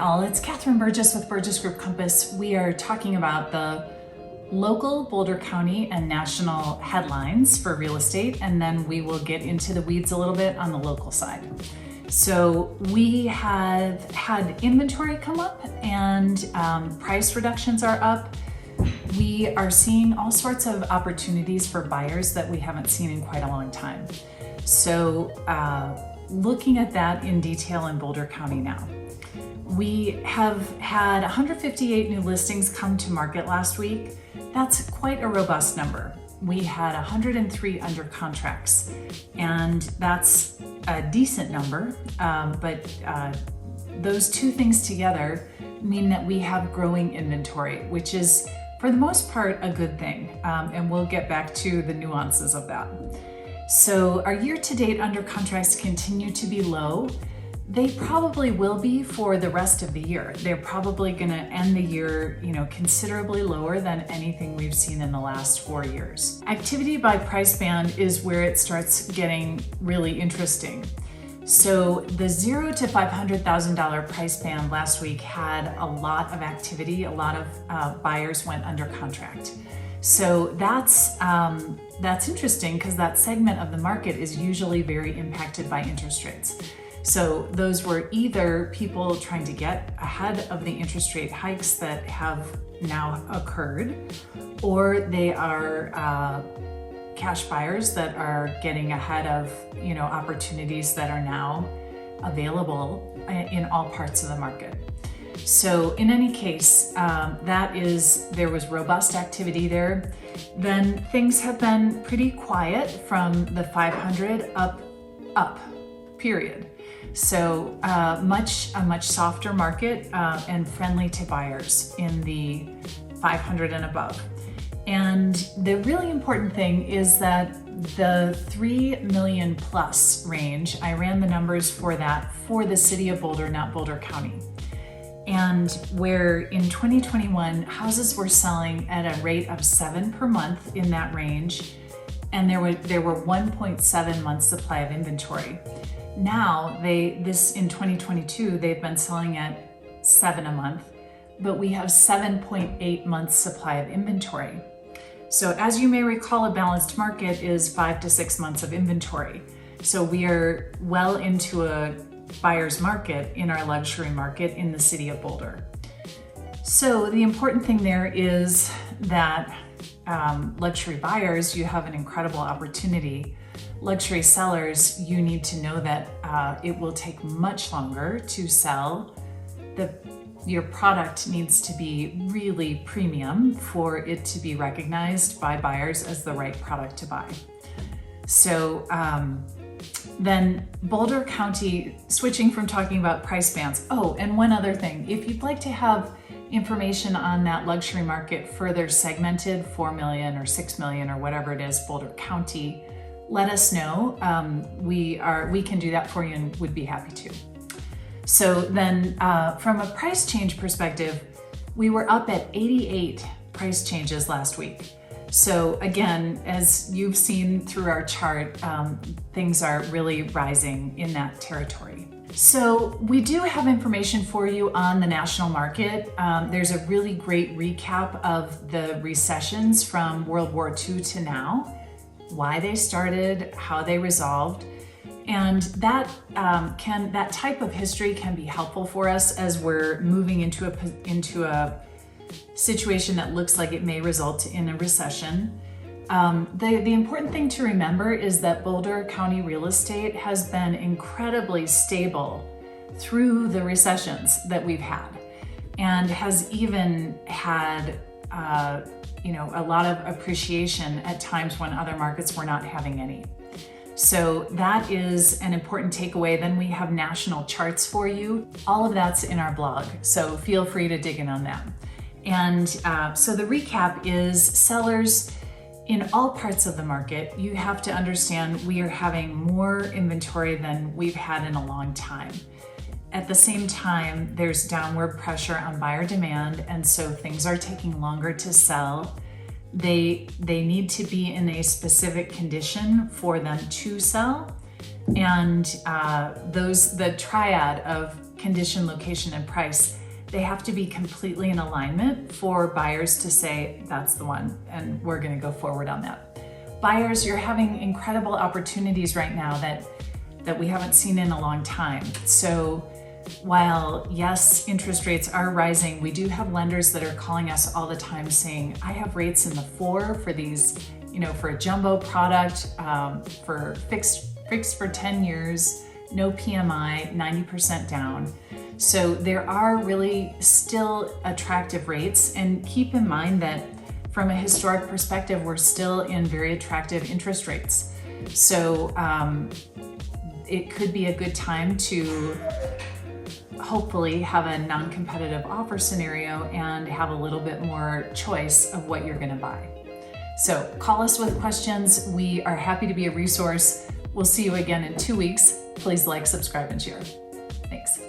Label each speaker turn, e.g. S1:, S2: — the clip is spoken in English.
S1: all, it's Catherine Burgess with Burgess Group Compass. We are talking about the local Boulder County and national headlines for real estate, and then we will get into the weeds a little bit on the local side. So we have had inventory come up and price reductions are up. We are seeing all sorts of opportunities for buyers that we haven't seen in quite a long time. So looking at that in detail in Boulder County now. We have had 158 new listings come to market last week. That's quite a robust number. We had 103 under contracts, and that's a decent number, but those two things together mean that we have growing inventory, which is for the most part a good thing, and we'll get back to the nuances of that. So our year-to-date under contracts continue to be low. They probably will be for the rest of the year. They're probably going to end the year, considerably lower than anything we've seen in the last 4 years. Activity by price band is where it starts getting really interesting. So the $0 to $500,000 price band last week had a lot of activity. A lot of buyers went under contract. So that's interesting because that segment of the market is usually very impacted by interest rates. So those were either people trying to get ahead of the interest rate hikes that have now occurred, or they are cash buyers that are getting ahead of opportunities that are now available in all parts of the market. So in any case, there was robust activity there. Then things have been pretty quiet from the 500 up, period. So a much softer market and friendly to buyers in the 500 and above. And the really important thing is that the 3 million plus range, I ran the numbers for that for the city of Boulder, not Boulder County. And where in 2021, houses were selling at a rate of 7 per month in that range, and there were 1.7 months supply of inventory. Now, in 2022, they've been selling at 7 a month, but we have 7.8 months supply of inventory. So as you may recall, a balanced market is 5 to 6 months of inventory. So we are well into a buyer's market in our luxury market in the city of Boulder. So the important thing there is that luxury buyers, you have an incredible opportunity. Luxury sellers, you need to know that it will take much longer to sell. Your product needs to be really premium for it to be recognized by buyers as the right product to buy. So then Boulder County, switching from talking about price bands. Oh, and one other thing, if you'd like to have information on that luxury market further segmented, 4 million or 6 million or whatever it is, Boulder County, let us know. We can do that for you and would be happy to. So then from a price change perspective, we were up at 88 price changes last week. So again, as you've seen through our chart, things are really rising in that territory. So we do have information for you on the national market. There's a really great recap of the recessions from World War II to now, why they started, how they resolved. And that that type of history can be helpful for us as we're moving into a situation that looks like it may result in a recession. The important thing to remember is that Boulder County real estate has been incredibly stable through the recessions that we've had, and has even had a lot of appreciation at times when other markets were not having any. So that is an important takeaway. Then we have national charts for you. All of that's in our blog, so feel free to dig in on that. And so the recap is sellers in all parts of the market. You have to understand we are having more inventory than we've had in a long time. At the same time, there's downward pressure on buyer demand, and so things are taking longer to sell. They need to be in a specific condition for them to sell. And the triad of condition, location, and price, they have to be completely in alignment for buyers to say, that's the one, and we're gonna go forward on that. Buyers, you're having incredible opportunities right now that we haven't seen in a long time. So while yes, interest rates are rising, we do have lenders that are calling us all the time saying, I have rates in the 4 for these, for a jumbo product, for fixed for 10 years, no PMI, 90% down. So there are really still attractive rates, and keep in mind that from a historic perspective, we're still in very attractive interest rates. So it could be a good time to hopefully have a non-competitive offer scenario and have a little bit more choice of what you're gonna buy. So call us with questions. We are happy to be a resource. We'll see you again in 2 weeks. Please like, subscribe, and share. Thanks.